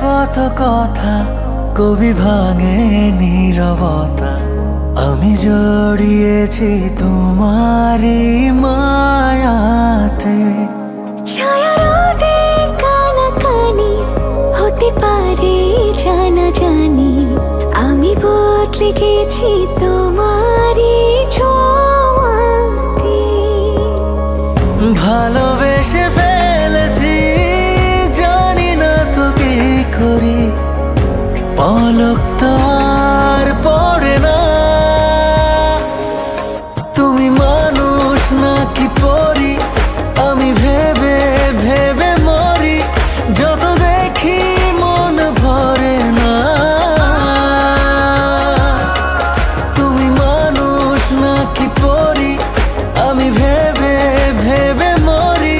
কত কথা কবি ভাঙে নীরবতা, আমি জড়িয়েছি তোমারই মায়াতে। ছায়া রোদে কানাকানি হতে পারে জানা জানি, আমি বদলে গেছি তোমারই ছোঁয়াতে। ভালোবেসে ফেলেছি, জানি না তো কি করি, পলক তো আর পড়ে না। তুমি মানুষ নাকি পরি, আমি ভেবে ভেবে মরি, যত দেখি মন ভরে না। তুমি মানুষ নাকি পরি, আমি ভেবে ভেবে মরি,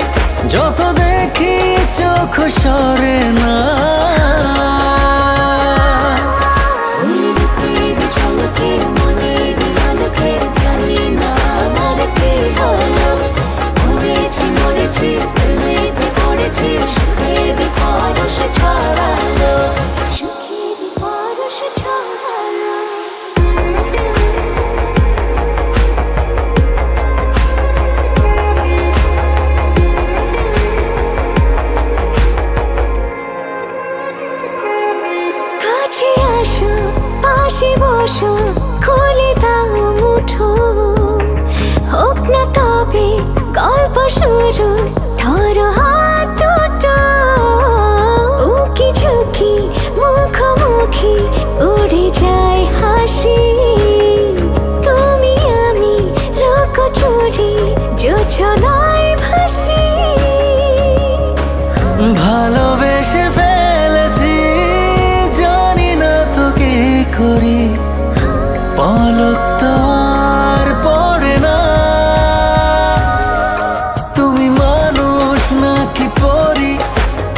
যত দেখি চোখ সরে না। কাছে আসো, পাশে বসো, খুলে দাও মুঠো, হোক না তবে গল্প শুরু, ধরো হাত দুটো। উকি ঝুঁকি মুখোমুখি উড়ে যায় হাসি, তুমি আমি লুকোচুরি যোজনায় ভাসি। ভালোবেসে ফেলেছি, জানি না তো কি করি, পলক তো আর পড়ে না। তুমি মানুষ নাকি পরি,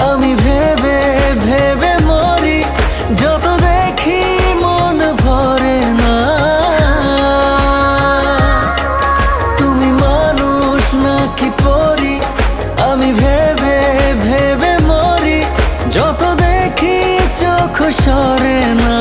আমি ভেবে ভেবে মরি, যত দেখি মন ভরে না। তুমি মানুষ নাকি পরি, আমি ভেবে ভেবে মরি, যত দেখি চোখ সরে না।